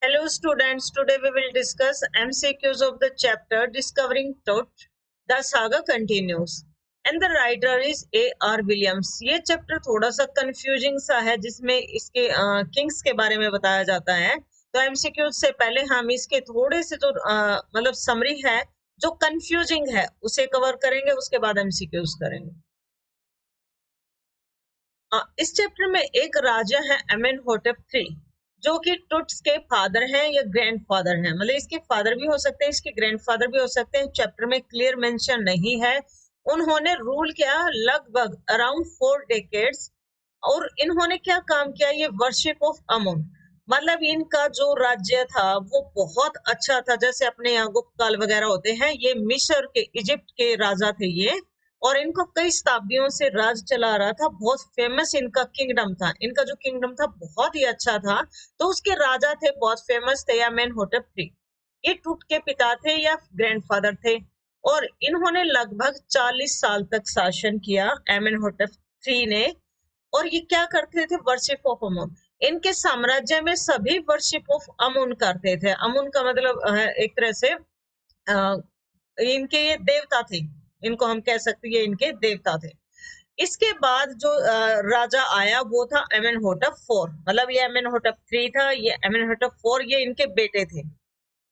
Hello students, today we will discuss MCQs of the chapter Discovering Tut. The saga continues. And the writer is A.R. Williams. ये chapter थोड़ा सा confusing सा है जिसमें इसके Kings के बारे में बताया जाता है। तो MCQ से पहले हम इसके थोड़े से जो मतलब समरी है जो कंफ्यूजिंग है उसे कवर करेंगे, उसके बाद MCQs करेंगे। इस चैप्टर में एक राजा है एमेनहोटेप III जो कि टुट्स के फादर हैं या ग्रैंडफादर हैं, मतलब इसके फादर भी हो सकते हैं, इसके ग्रैंडफादर भी हो सकते हैं। चैप्टर में क्लियर मेंशन नहीं है। उन्होंने रूल किया लगभग अराउंड 4 डेकेड्स। और इन्होंने क्या काम किया, ये वर्शिप ऑफ अमुन, मतलब इनका जो राज्य था वो बहुत अच्छा था। जैसे अपने यहाँ गुप्त काल वगैरह होते हैं, ये मिस्र के, इजिप्ट के राजा थे ये, और इनको कई शताब्दियों से राज चला रहा था। बहुत फेमस इनका किंगडम था, इनका जो किंगडम था बहुत ही अच्छा था। तो उसके राजा थे, बहुत फेमस थे, एमेनहोटेप III। ये टूट के पिता थे या ग्रैंडफादर थे, और इन्होंने लगभग 40 साल तक शासन किया एमेनहोटेप III ने। और ये क्या करते थे, वर्शिप ऑफ अमुन। इनके साम्राज्य में सभी वर्शिप ऑफ अमुन करते थे। अमुन का मतलब एक तरह से इनके ये देवता थे, इनको हम कह सकते हैं ये इनके देवता थे। इसके बाद जो राजा आया वो था एमेनहोटेप IV, मतलब ये एमेनहोटेप III था, ये एमेनहोटेप IV, ये इनके बेटे थे।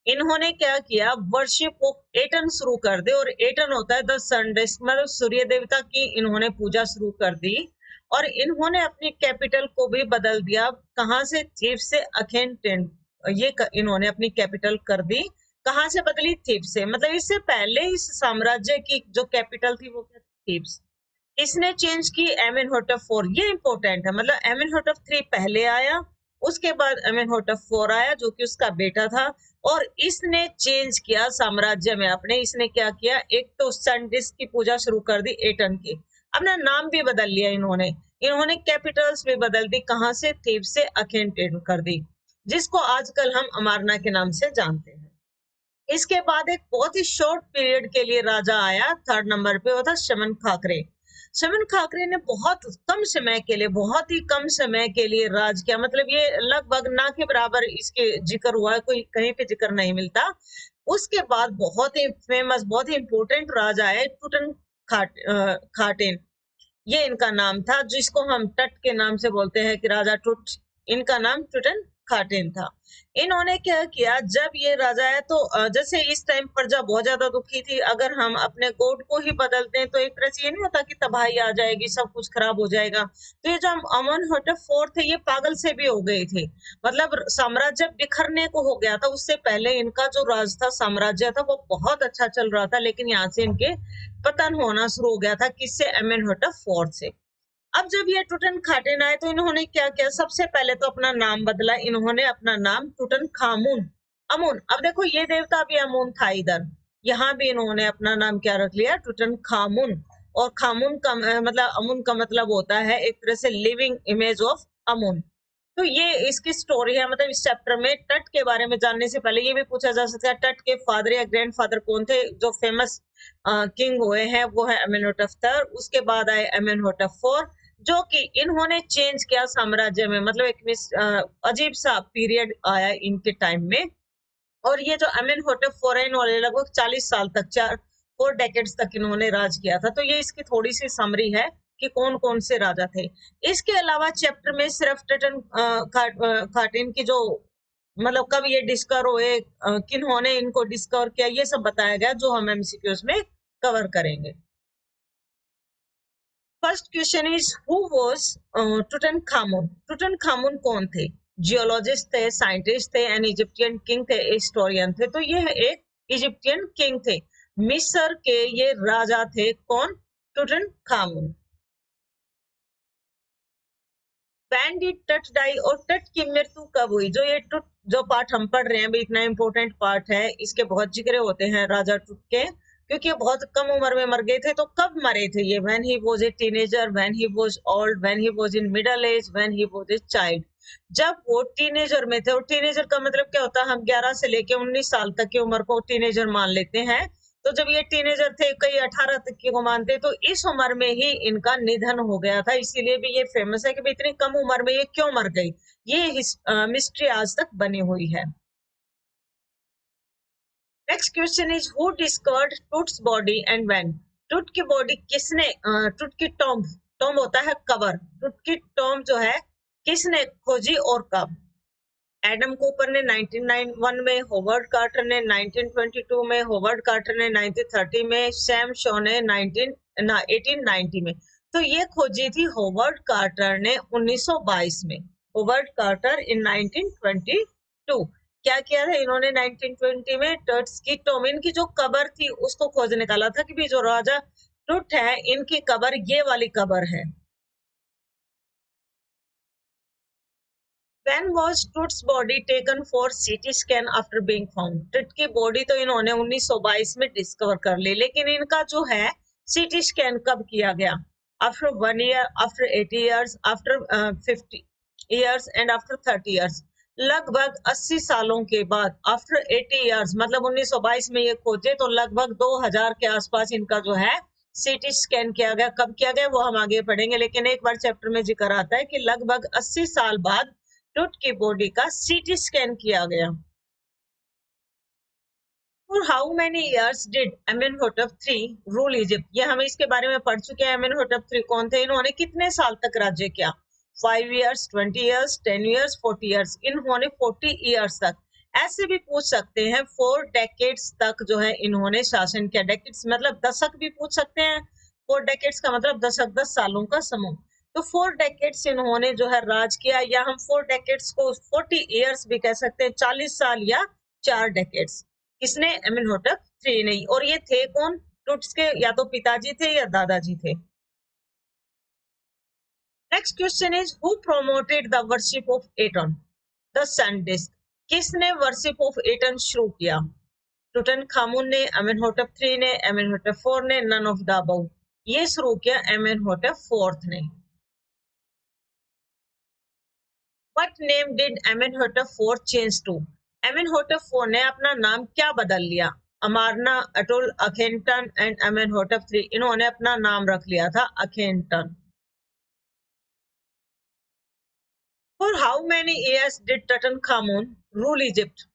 इन्होंने क्या किया, वर्शिप ऑफ एटन शुरू कर दे, और एटन होता है द सन डिस्क, मतलब सूर्य देवता की इन्होंने पूजा शुरू कर दी। और इन्होंने अपनी कैपिटल को भी बदल दिया, कहाँ से, थीब्स से अखेनटेन, इन्होंने अपनी कैपिटल कर दी। कहाँ से बदली, थीब्स से। मतलब इससे पहले इस साम्राज्य की जो कैपिटल थी वो क्या थी, थीब्स। इसने चेंज की एमेनहोटेप IV, ये इंपॉर्टेंट है, मतलब एमेनहोटेप III पहले आया, उसके बाद एमेनहोटेप IV आया जो कि उसका बेटा था। और इसने चेंज किया साम्राज्य में अपने, इसने क्या किया, एक तो सन डिस्क की पूजा शुरू कर दी, एटन की। अपना नाम भी बदल लिया इन्होंने, इन्होंने कैपिटल्स भी बदल दी, कहाँ से, थीब्स से अखेनटेन कर दी, जिसको आजकल हम अमारना के नाम से जानते हैं। इसके बाद एक बहुत ही शॉर्ट पीरियड के लिए राजा आया, 3rd नंबर पे, वो था शमन खाकरे। शमन खाकरे ने बहुत कम समय के लिए, बहुत ही कम समय के लिए राज किया, मतलब ये लगभग ना के बराबर इसके जिक्र हुआ है, कोई कहीं पे जिक्र नहीं मिलता। उसके बाद बहुत ही फेमस, बहुत ही इंपॉर्टेंट राजा है टूटन खाटेन, ये इनका नाम था, जिसको हम टट के नाम से बोलते हैं कि राजा टुट। इनका नाम टुटन खाटेन था। इन्होंने क्या किया, जब ये राजा है तो जैसे इस टाइम प्रजा बहुत ज्यादा दुखी थी, अगर हम अपने गॉड को ही बदलते हैं तो एक तरह से ये नहीं होता कि तबाही आ जाएगी, सब कुछ खराब हो जाएगा। तो ये जो अमेनहोटेप IV थे, ये पागल से भी हो गए थे, मतलब साम्राज्य बिखरने को हो गया था। उससे पहले इनका जो राज था, साम्राज्य था, वो बहुत अच्छा चल रहा था, लेकिन यहाँ से इनके पतन होना शुरू हो गया था। किससे, एमेनहोटेप IV से। अब जब ये टूटन खाटेन आए तो इन्होंने क्या किया, सबसे पहले तो अपना नाम बदला, इन्होंने अपना नाम टूटन खामून अमून, अब देखो ये देवता भी अमून था इधर, यहाँ भी इन्होंने अपना नाम क्या रख लिया, टूटन खामून। और खामून का मतलब, अमून का मतलब होता है एक तरह से लिविंग इमेज ऑफ अमून। तो ये इसकी स्टोरी है। मतलब इस चैप्टर में टट के बारे में जानने से पहले ये भी पूछा जा सकता है, टट के फादर या ग्रैंडफादर कौन थे। जो फेमस किंग हुए हैं वो है एमेनहोटेप III, उसके बाद आए एमेनहोटेप IV, जो कि इन्होंने चेंज किया साम्राज्य में, मतलब एक अजीब सा पीरियड आया इनके टाइम में। और ये जो एमेनहोटेप IV है, इन्होंने लगभग 40 साल तक, 4 डेकेड्स तक इन्होंने राज किया था। तो ये इसकी थोड़ी सी समरी है कि कौन कौन से राजा थे। इसके अलावा चैप्टर में सिर्फ टटन खाटिन की जो, मतलब कब ये डिस्कवर हुए, किन्होंने इनको डिस्कवर किया, ये सब बताया गया, जो हम एमसीक्यूज में कवर करेंगे। First question is, who was Tutankhamun. Tutankhamun कौन थे, जियोलॉजिस्ट थे, साइंटिस्ट थे, एन इजिप्टियन किंग थे, हिस्टोरियन थे। तो ये एक इजिप्टियन किंग थे, मिस्र के ये राजा थे। कौन, टूटनखामुन। व्हेन डिड टट डाई, और टट की मृत्यु कब हुई। जो ये टुट, जो पार्ट हम पढ़ रहे हैं अभी, इतना इंपॉर्टेंट पार्ट है, इसके बहुत जिक्र होते हैं राजा टुट के, क्योंकि ये बहुत कम उम्र में मर गए थे। तो कब मरे थे ये, when he was a teenager, when he was old, when he was in middle age, when he was a child. जब वो टीनेजर में थे, और टीनेजर का मतलब क्या होता है, हम 11 से लेके 19 साल तक की उम्र को टीनेजर मान लेते हैं। तो जब ये टीनेजर थे, कई 18 तक की को मानते, तो इस उम्र में ही इनका निधन हो गया था। इसीलिए भी ये फेमस है कि भाई इतनी कम उम्र में ये क्यों मर गई। ये मिस्ट्री आज तक बनी हुई है। Next question is who discovered Toots body and when. टूट की बॉडी किसने, टूट की टॉम्ब, टॉम्ब होता है कबर, टूट की टॉम्ब जो है किसने खोजी और कब। एडम कूपर ने 1991 में, होवर्ड कार्टर ने 1922 में, होवर्ड कार्टर ने 1930 में, सैम शॉ ने 1890 में। तो ये खोजी थी होवर्ड कार्टर ने 1922 में, होवर्ड कार्टर इन 1922। क्या किया था इन्होंने 1920 में, टर्ट्स की टॉम, इनकी जो कबर थी उसको खोज निकाला था कि भी जो राजा टुट है इनकी कबर ये वाली कबर है। When was Tut's body taken for CT scan after being found? टुट की बॉडी तो इन्होंने 1922 में डिस्कवर कर ली, लेकिन इनका जो है सीटी स्कैन कब किया गया? After 1 year, after 80 years, after 50 years and after 30 years। लगभग 80 सालों के बाद, आफ्टर 80 years, मतलब 1922 में ये खोजे तो लगभग 2000 के आसपास इनका जो है सीटी स्कैन किया गया। कब किया गया वो हम आगे पढ़ेंगे, लेकिन एक बार चैप्टर में जिक्र आता है कि लगभग 80 साल बाद टूट की बॉडी का सीटी स्कैन किया गया। For how many years did Amenhotep III rule Egypt? ये हम इसके बारे में पढ़ चुके हैं। Amenhotep III कौन थे, इन्होंने कितने साल तक राज्य किया? 5 years, 20 years, 10 years, 40 years। इन्होंने 40 years तक, ऐसे भी पूछ सकते हैं 4 decades तक जो है इन्होंने शासन किया। decades मतलब दशक भी पूछ सकते हैं, 4 decades का मतलब दशक, 10 सालों का समूह। तो 4 डेकेड्स इन्होंने जो है राज किया, या हम 4 डेकेड्स को 40 इयर्स भी कह सकते हैं, 40 साल या 4 डेकेड्स। किसने? एमेनहोटेप III ने। और ये थे कौन? टुट्स के या तो पिताजी थे या दादाजी थे। Next question is who promoted the worship of Aten, the sun disc. किसने वर्शिप ऑफ एटन शुरू किया? टूटनखामुन ने, एमेनहोटेप III ने, एमेनहोटेप IV ने, नन ऑफ द अबव। ये शुरू किया एमेनहोटेप IV ने। What name did Amenhotep IV change to? Amenhotep IV ने अपना नाम क्या बदल लिया? अमारना, अटुल, अखेनटन एंड Amenhotep III, इन्होंने अपना नाम रख लिया था अखेनटन। For how many years did Tutankhamun rule Egypt?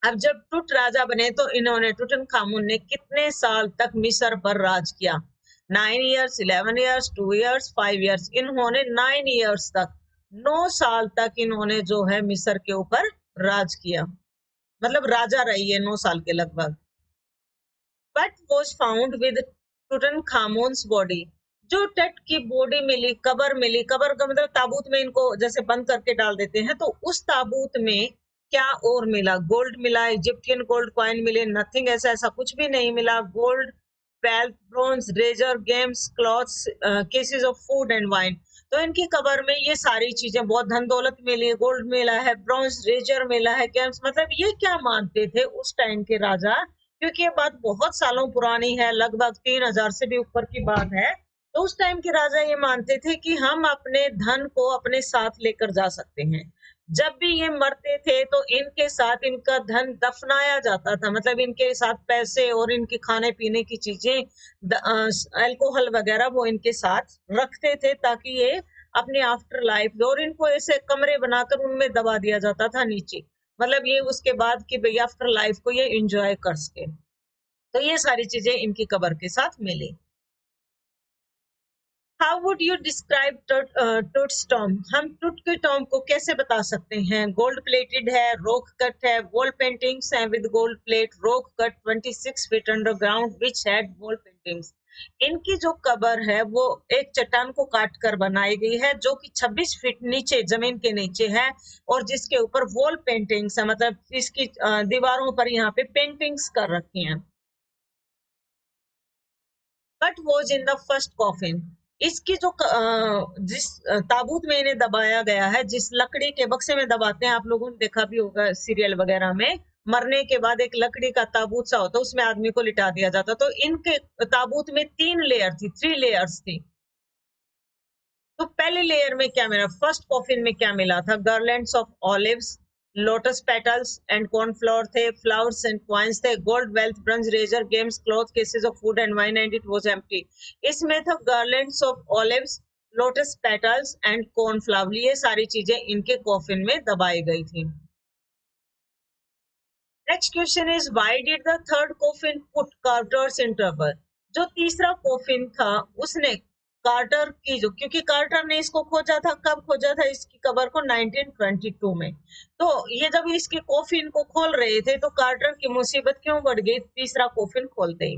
अब जब टुट राजा बने तो इन्होंने, टुटनखामुन ने कितने साल तक मिस्र पर राज किया? 9 years, 11 years, 2 years, 5 years। इन्होंने 9 years तक, 9 साल तक इन्होंने जो है मिस्र के ऊपर राज किया, मतलब राजा रही है 9 साल के लगभग। What was found with Tutankhamun's body? जो टट की बॉडी मिली, कबर मिली, कबर का मतलब ताबूत में इनको जैसे बंद करके डाल देते हैं, तो उस ताबूत में क्या और मिला? गोल्ड मिला, इजिप्टियन गोल्ड कॉइन मिले? नथिंग, ऐसा कुछ भी नहीं मिला। Gold, wealth, bronze, razor, games, clothes, cases of food and wine. तो इनकी कबर में ये सारी चीजें, बहुत धन दौलत मिली है, गोल्ड मिला है, ब्रॉन्ज, रेजर मिला है, गेम्स। मतलब ये क्या मानते थे उस टाइम के राजा, क्योंकि ये बात बहुत सालों पुरानी है, लगभग 3000 से भी ऊपर की बात है। तो उस टाइम के राजा ये मानते थे कि हम अपने धन को अपने साथ लेकर जा सकते हैं। जब भी ये मरते थे तो इनके साथ इनका धन दफनाया जाता था, मतलब इनके साथ पैसे और इनके खाने पीने की चीजें, अल्कोहल वगैरह वो इनके साथ रखते थे, ताकि ये अपनी आफ्टर लाइफ, और इनको ऐसे कमरे बनाकर उनमें दबा दिया जाता था नीचे, मतलब ये उसके बाद की भाई आफ्टर लाइफ को ये एंजॉय कर सके। तो ये सारी चीजें इनकी कबर के साथ मिली। How would you describe Tut's tomb? हम टुट के टॉम को कैसे बता सकते हैं? गोल्ड प्लेटेड है, रॉक कट है, वॉल पेंटिंग्स हैं with gold plate, rock cut 26 feet underground which had wall paintings. इनकी जो कबर है वो एक चट्टान को काट कर बनाई गई है, जो कि 26 फीट नीचे, जमीन के नीचे है, और जिसके ऊपर वॉल पेंटिंग्स है, मतलब इसकी दीवारों पर यहाँ पे पेंटिंग्स कर रखी हैं। What was in the first coffin? इसकी जो जिस ताबूत में इन्हें दबाया गया है, जिस लकड़ी के बक्से में दबाते हैं, आप लोगों ने देखा भी होगा सीरियल वगैरह में, मरने के बाद एक लकड़ी का ताबूत सा होता है, उसमें आदमी को लिटा दिया जाता। तो इनके ताबूत में 3 लेयर थी, 3 लेयर्स थी। तो पहले लेयर में क्या मिला? फर्स्ट कॉफिन में क्या मिला था? Garlands of olives, lotus petals and cornflower थे, फ्लावर्स एंड क्वाइंस थे, gold wealth bronze razor games cloth cases of food and wine and it was empty. इसमें था garlands of olives, lotus petals and cornflower, ये सारी चीजें इनके coffin में दबाई गई थी। Next question is why did the third coffin put Carter's in trouble? जो तीसरा कॉफिन था उसने कार्टर की जो, क्योंकि कार्टर ने इसको खोजा था, कब खोजा था इसकी कबर को? 1922 में। तो ये जब इसके कॉफिन को खोल रहे थे तो कार्टर की मुसीबत क्यों बढ़ गई तीसरा कॉफिन खोलते ही?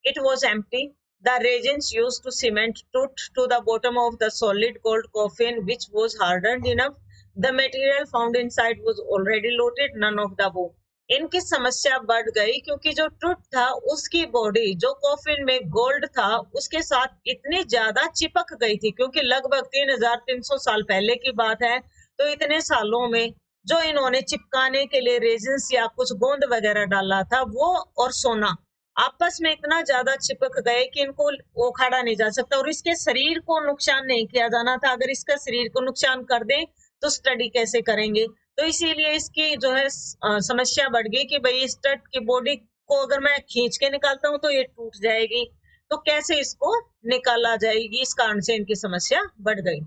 It was empty. The reagents used to cement truth to the bottom of the solid gold coffin, which was hardened enough. The material found inside was already loaded, none of the above. इनकी समस्या बढ़ गई क्योंकि जो truth था उसकी body जो coffin में गोल्ड था उसके साथ इतनी ज्यादा चिपक गई थी, क्योंकि लगभग 3300 साल पहले की बात है। तो इतने सालों में जो इन्होंने चिपकाने के लिए रेजिन्स या कुछ गोंद वगैरह डाला था वो और सोना आपस में इतना ज्यादा चिपक गए कि इनको उखाड़ा नहीं जा सकता, और इसके शरीर को नुकसान नहीं किया जाना था। अगर इसका शरीर को नुकसान कर दें तो स्टडी कैसे करेंगे? तो इसीलिए इसकी जो है समस्या बढ़ गई कि भाई स्टड की बॉडी को अगर मैं खींच के निकालता हूँ तो ये टूट जाएगी, तो कैसे इसको निकाला जाएगी, इस कारण से इनकी समस्या बढ़ गई।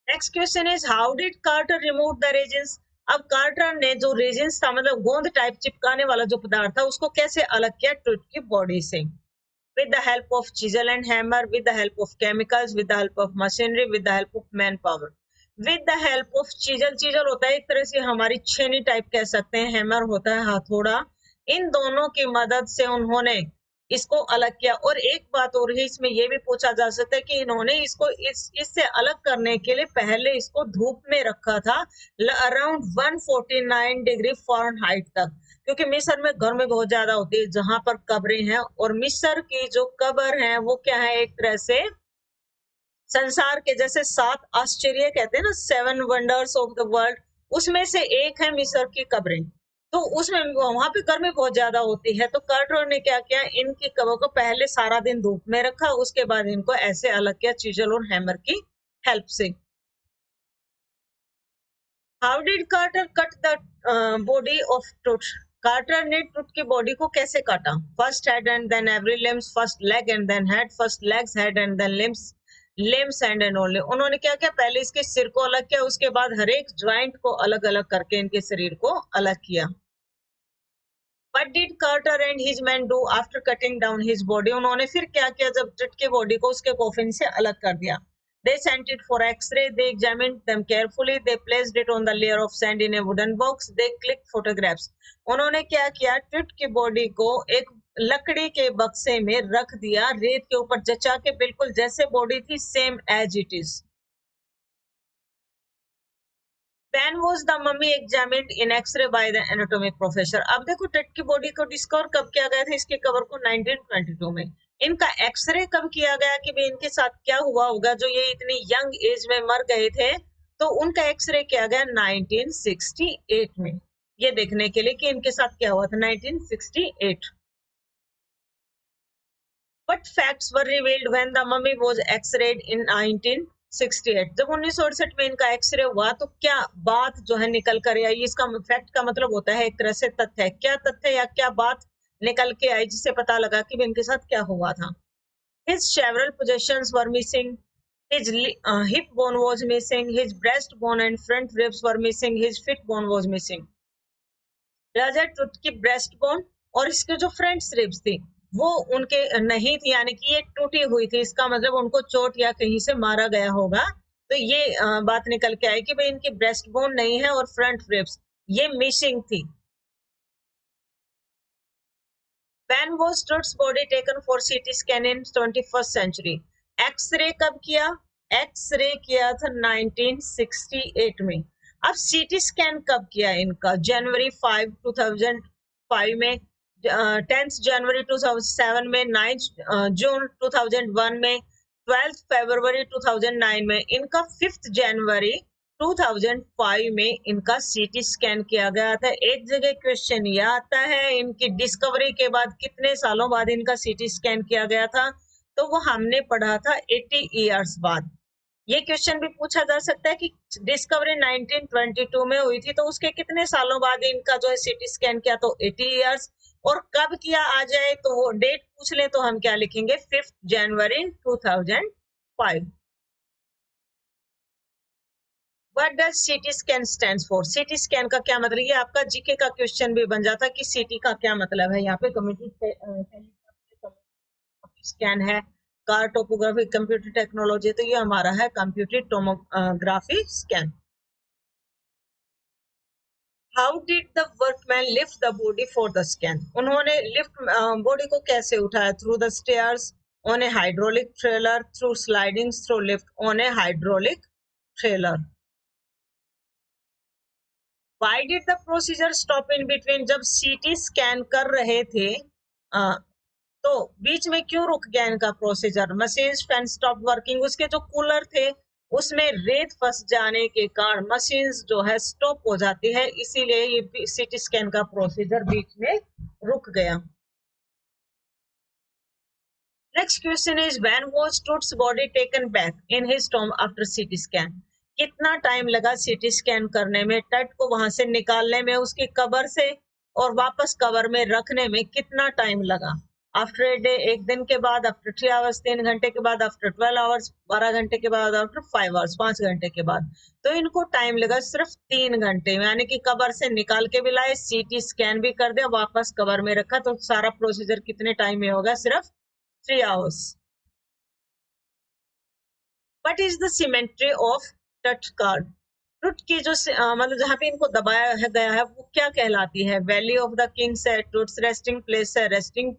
Next question is how did Carter remove the resins? अब कार्टर ने जो रेजिन्स था, मतलब गोंद टाइप चिपकाने वाला जो पदार्थ था, उसको कैसे अलग किया ट्रुथ की बॉडी से? with the help of chisel and hammer, with the help of chemicals, with the help of machinery, with the help of manpower. with the help of chisel होता है एक तरह से हमारी छेनी टाइप कह सकते हैं, हैमर होता है हथौड़ा, इन दोनों की मदद से उन्होंने इसको अलग किया। और एक बात और है, इसमें यह भी पूछा जा सकता है कि इन्होंने इसको इससे अलग करने के लिए पहले इसको धूप में रखा था अराउंड 149 डिग्री फ़ारेनहाइट तक, क्योंकि मिस्र में गर्मी बहुत ज्यादा होती है जहां पर कब्रें हैं, और मिस्र की जो कब्र है वो क्या है, एक तरह से संसार के जैसे 7 आश्चर्य कहते हैं ना, 7 वंडर्स ऑफ द वर्ल्ड, उसमें से एक है मिस्र की कब्रें। तो उसमें वहां पे गर्मी बहुत ज्यादा होती है, तो कार्टर ने क्या किया, इनकी कब्र को पहले सारा दिन धूप में रखा, उसके बाद इनको ऐसे अलग किया चीजल और हैमर की हेल्प से। How did Carter cut the body of truth? Carter ने ट्रुथ की बॉडी को कैसे काटा? First head and then every limbs, first leg and then head, first legs head and then limbs, limbs and only. उन्होंने क्या किया, पहले इसके सिर को अलग किया, उसके बाद हर एक ज्वाइंट को अलग अलग करके इनके शरीर को अलग किया। What did Carter and his men do after cutting down his body? उन्होंने फिर क्या किया जब ट्रुथ की बॉडी को उसके कॉफिन से अलग कर दिया? They sent it for X-ray. They examined them carefully. They placed it on the layer of sand in a wooden box. They clicked photographs. उन्होंने क्या किया, ट्रुथ की बॉडी को एक लकड़ी के बक्से में रख दिया, रेत के ऊपर जचा के, बिल्कुल जैसे बॉडी थी same as it is. When was the mummy examined in X-ray by the anatomic professor? अब देखो ट्रुथ की बॉडी को डिस्कवर कब किया गया था, इसके कवर को 1922 में। इनका एक्सरे कब किया गया कि भाई इनके साथ क्या हुआ होगा जो ये इतनी यंग एज में मर गए थे, तो उनका एक्सरे किया गया 1968 में, ये देखने के लिए कि इनके साथ क्या हुआ था 1968। What facts were revealed when the mummy was x-rayed in 1968? जब 1968 में इनका एक्सरे हुआ तो क्या बात जो है निकल कर आई? इसका फैक्ट का मतलब होता है एक तरह से तथ्य, क्या तथ्य या क्या बात निकल के आई जिससे पता लगा कि इनके साथ क्या हुआ था? His several possessions were missing. His hip bone was missing. His breastbone and front ribs were missing. His foot bone was missing. Raja truth की ब्रेस्ट बोन और इसके जो फ्रंट रिब्स थी वो उनके नहीं थी, यानी कि ये टूटी हुई थी, इसका मतलब उनको चोट या कहीं से मारा गया होगा। तो ये बात निकल के आई कि भाई इनकी ब्रेस्ट बोन नहीं है और फ्रंट रिब्स ये मिसिंग थी। When was Truth's body taken for CT scan in 21st century? X-ray कब किया? एक्सरे किया था 1968 में। अब सीटी स्कैन कब किया इनका? जनवरी 5, 2005 में, 10 जनवरी 2007 में, 9 जून 2001 में, 12 फरवरी 2009 में, इनका 5 जनवरी 2005 में इनका सीटी स्कैन किया गया था। एक जगह क्वेश्चन यह आता है इनकी डिस्कवरी के बाद कितने सालों बाद इनका सीटी स्कैन किया गया था, तो वो हमने पढ़ा था 80 इयर्स बाद। ये क्वेश्चन भी पूछा जा सकता है कि डिस्कवरी 1922 में हुई थी, तो उसके कितने सालों बाद इनका जो है सीटी स्कैन किया, तो 80 इयर्स। और कब किया आ जाए तो वो डेट पूछ ले तो हम क्या लिखेंगे, 5 जनवरी 2005। What does CT scan stands for? CT scan का क्या मतलब, ये आपका जीके का क्वेश्चन भी बन जाता है कि सीटी का क्या मतलब है। यहाँ पे कंप्यूटर स्कैन है, कार टोपोग्राफी कंप्यूटर टेक्नोलॉजी, तो ये हमारा है computer tomography scan. How did the workman lift the body for the scan? उन्होंने लिफ्ट बॉडी को कैसे उठाया? Through the stairs, on A hydraulic trailer, through sliding, through lift, on A hydraulic trailer. Why did the procedure stop in between? जब CT scan कर रहे थे तो बीच में क्यों रुक गया इनका procedure? Machine fan stop working, उसके जो कूलर थे उसमें रेत फंस जाने के कारण मशीन जो है स्टॉप हो जाती है, इसीलिए ये सीटी स्कैन का प्रोसीजर बीच में रुक गया। Next question is when was Toots body taken back in his Tom after CT scan? कितना टाइम लगा सीटी स्कैन करने में, टट को वहां से निकालने में उसकी कबर से, और वापस कवर में रखने में कितना टाइम लगा? आफ्टर ए डे, एक दिन के बाद, आफ्टर 3 आवर्स 3 घंटे के बाद, आफ्टर 12 आवर्स 12 घंटे के बाद, आफ्टर 5 आवर्स 5 घंटे के बाद। तो इनको टाइम लगा सिर्फ 3 घंटे, यानी कि कबर से निकाल के भी लाए, सीटी स्कैन भी कर दिया, वापस कवर में रखा, तो सारा प्रोसीजर कितने टाइम में होगा? सिर्फ 3 hours. What is the symmetry of touch card? टुट की जो मतलब जहाँ पे इनको दबाया है गया है वो क्या कहलाती है? वैली ऑफ द किंग्स है, टुट्स रेस्टिंग प्लेस है, रेस्टिंग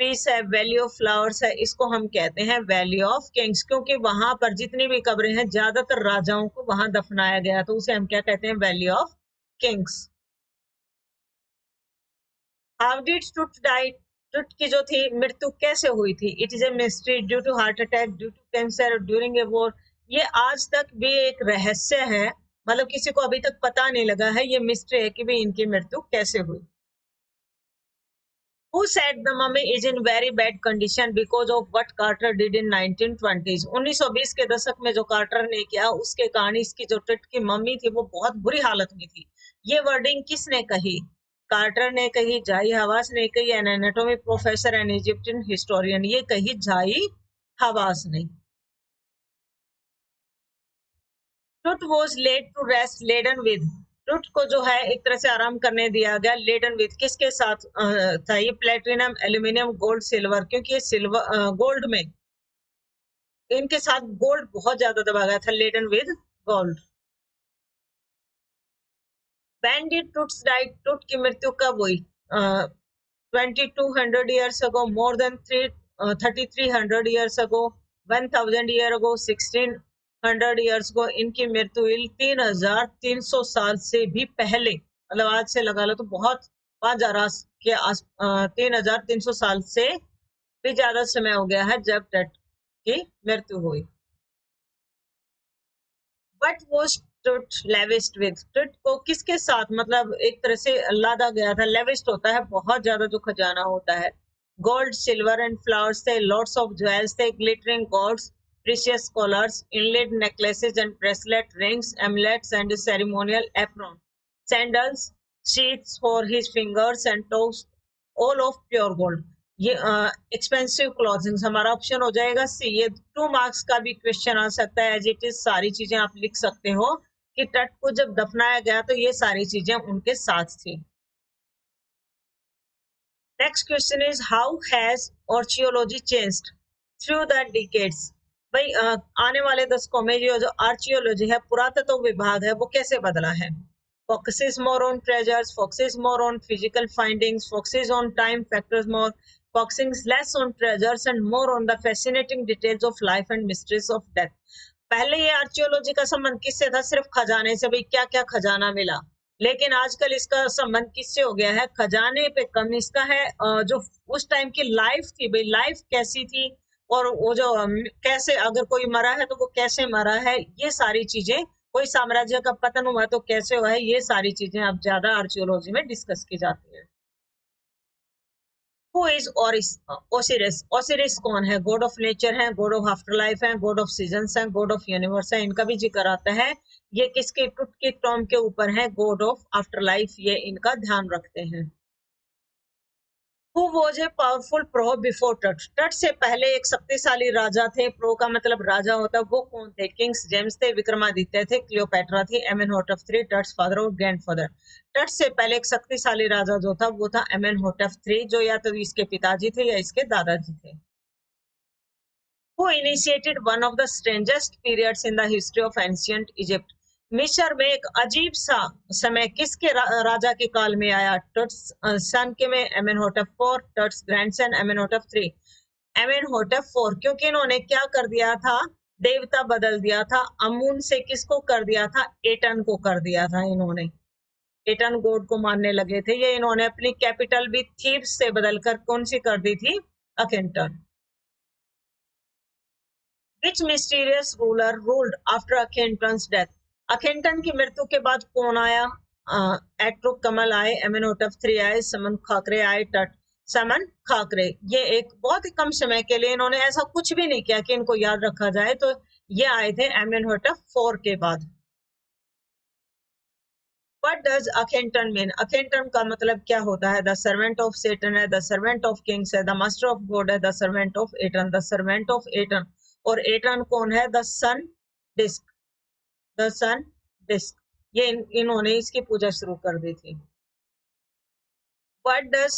पीस है, वैली ऑफ फ्लावर्स है, इसको हम कहते हैं वैली ऑफ किंग्स, क्योंकि वहां पर जितनी भी कब्रें हैं ज्यादातर राजाओं को वहां दफनाया गया, तो उसे हम क्या कहते हैं? Valley of Kings. How did Tut die? Tut की जो थी मृत्यु कैसे हुई थी? It is a mystery, due to heart attack, due to cancer, during a war. ये आज तक भी एक रहस्य है, मतलब किसी को अभी तक पता नहीं लगा है, ये मिस्ट्री है कि भी इनकी मृत्यु कैसे हुई। Who said the mummy is in very bad condition because of what Carter did in 1920s? 1920 के दशक में जो कार्टर ने किया उसके कारण इसकी जो टट की मम्मी थी वो बहुत बुरी हालत में थी। ये वर्डिंग किसने कही? कार्टर ने कही, जाई हवास ने कही, an anatomy professor and Egyptian historian. ये कही जाई हवास ने। Tut was laid to rest laden with, Tut को जो है एक तरह से आराम करने दिया गया, लेडन विद किसके साथ था? ये प्लेटिनम, एल्यूमिनियम, गोल्ड, सिल्वर, क्योंकि ये सिल्वर गोल्ड में इनके साथ गोल्ड बहुत ज्यादा दबा गया था, laden with gold. When did Tut's die? Tut की मृत्यु कब हुई? 2200 years ago, more than 3300 years ago, 1000 year ago, 1600 years ago। इनकी मृत्यु हुई 3300 साल से भी पहले, मतलब आज से लगा लो तो बहुत 5000 के आस 3300 साल से भी ज्यादा समय हो गया है जब टट की मृत्यु हुई। What was टुट लेविस्ड विद? टुट को किसके साथ मतलब एक तरह से लादा गया था? लेविस्ड होता है बहुत ज्यादा जो खजाना होता है। गोल्ड, सिल्वर एंड फ्लावर्स थे, लॉट्स ऑफ ज्वेल्स थे, glittering golds, precious collars, inlaid necklaces and bracelet, rings, amulets and ceremonial apron, sandals, sheets for his fingers and toes, all of pure gold. ये expensive clothings हमारा option हो जाएगा सी। ये 2 marks का भी question आ सकता है, एज इट इज सारी चीजें आप लिख सकते हो कि तट को जब दफनाया गया तो ये सारी चीजें उनके साथ थी। Next question is how has archaeology changed through the decades? भाई आने वाले दशकों में ये जो आर्चियोलॉजी है, पुरातत्व विभाग है, वो कैसे बदला है? focuses more on treasures, focuses more on physical findings, focuses on time factors more, focusing less on treasures and more on the fascinating details of life and mysteries of death। पहले ये आर्चियोलॉजी का संबंध किससे था? सिर्फ खजाने से, भाई क्या क्या खजाना मिला। लेकिन आजकल इसका संबंध किससे हो गया है? खजाने पे कम, इसका है जो उस टाइम की लाइफ थी, भाई लाइफ कैसी थी, और वो जो कैसे अगर कोई मरा है तो वो कैसे मरा है, ये सारी चीजें, कोई साम्राज्य का पतन हुआ तो कैसे हुआ है, ये सारी चीजें अब ज्यादा आर्चियोलॉजी में डिस्कस की जाती है। Who is Osiris? ओसिरिस कौन है? गॉड ऑफ नेचर है, गॉड ऑफ आफ्टर लाइफ है, गॉड ऑफ सीजन्स है, गॉड ऑफ यूनिवर्स है। इनका भी जिक्र आता है। ये किसके टुट के टॉम के ऊपर है? गॉड ऑफ आफ्टर लाइफ, ये इनका ध्यान रखते हैं। Who was a powerful pro before Tut? टट से पहले एक शक्तिशाली राजा थे। प्रो का मतलब राजा होता है। वो कौन थे? किंग्स जेम्स थे, विक्रमादित्य थे, क्लियोपैट्रा थी, एमेनहोटेप III, टट्स फादर और ग्रैंडफादर। टट से पहले एक शक्तिशाली राजा जो था वो था एमेनहोटेप III, जो या तो इसके पिताजी थे या इसके दादाजी थे। Who initiated one of the strangest periods in the history of ancient Egypt? मिस्र में एक अजीब सा समय किसके राजा के काल में आया? टट्स सन के में एमेनहोटेप IV, टट्स ग्रैंडसन एमेनहोटेप III। एमेनहोटेप IV, क्योंकि इन्होंने क्या कर दिया था? देवता बदल दिया था। अमून से किसको कर दिया था? एटन को कर दिया था। इन्होंने एटन गॉड को मानने लगे थे। ये इन्होंने अपनी कैपिटल भी थीब्स से बदलकर कौन सी कर दी थी? अखेंटन। Which mysterious ruler ruled after Akhenaten's death? अखेंटन की मृत्यु के बाद कौन आया? एट्रुक कमल आए, एमेनहोटेप III आए, समन खाकरे आए, समन खाकरे। ये एक बहुत ही कम समय के लिए, इन्होंने ऐसा कुछ भी नहीं किया कि इनको याद रखा जाए, तो ये आए थे एमेनहोटेप IV के बाद। What does Akhenaten mean? Akhenaten का मतलब क्या होता है? द सर्वेंट ऑफ सेटन है, द सर्वेंट ऑफ किंग्स है, द मास्टर ऑफ गॉड है, the servant of Aten, the servant of Aten. और एटन कौन है? The sun disc, the sun disc. ये इन्होंने इसकी पूजा शुरू कर दी थी। What does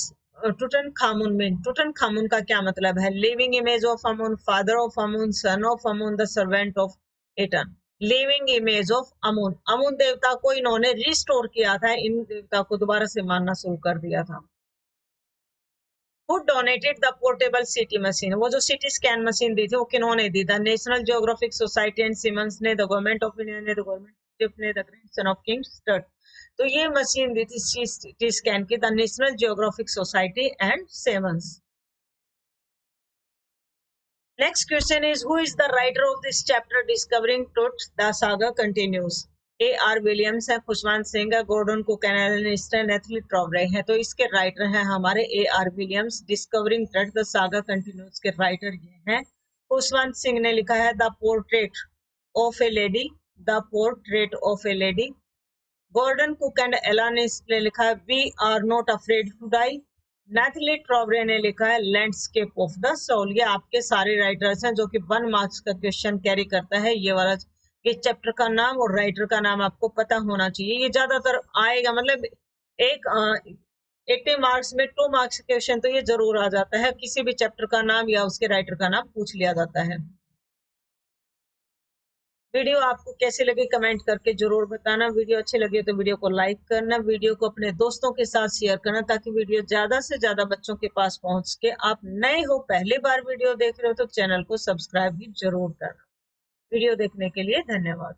Tutankhamun mean? Tutankhamun का क्या मतलब है? Living image of Amun, father of Amun, son of Amun, the servant of Aten. Living image of Amun, Amun देवता को इन्होंने रिस्टोर किया था, इन देवता को दोबारा से मानना शुरू कर दिया था। Who donated the portable CT machine? वो जो CT स्कैन मशीन दी थी वो किन्होंने दी? The National Geographic Society and Siemens ने, द गवर्नमेंट ऑफ इंडिया ने, द गवर्नमेंट ऑफ ने, the grandson of king Stut. तो ये मशीन दी थी CT स्कैन की the National Geographic Society and Siemens. Next question is, who is the writer of this chapter discovering truth? The saga continues. A.R. Williams है, खुशवंत सिंह है, Gordon cook, नेथली ट्रॉवरे है। तो इसके राइटर हैं हमारे A.R. Williams. Discovering truth the saga continues के writer ये हैं। खुशवंत सिंह ने लिखा है the portrait of a lady, the portrait of a lady. Gordon Cook and Alan East ने लिखा है we are not afraid to die. Nathalie Trouveroy ने लिखा है लैंडस्केप ऑफ द सोल। ये आपके सारे राइटर्स हैं जो कि 1 मार्क्स का क्वेश्चन कैरी करता है। ये वाला, ये चैप्टर का नाम और राइटर का नाम आपको पता होना चाहिए। ये ज्यादातर आएगा, मतलब एक 80 मार्क्स में 2 मार्क्स क्वेश्चन तो ये जरूर आ जाता है। किसी भी चैप्टर का नाम या उसके राइटर का नाम पूछ लिया जाता है। वीडियो आपको कैसे लगी कमेंट करके जरूर बताना। वीडियो अच्छी लगी तो वीडियो को लाइक करना, वीडियो को अपने दोस्तों के साथ शेयर करना, ताकि वीडियो ज्यादा से ज्यादा बच्चों के पास पहुंच के। आप नए हो, पहली बार वीडियो देख रहे हो तो चैनल को सब्सक्राइब भी जरूर करना। वीडियो देखने के लिए धन्यवाद।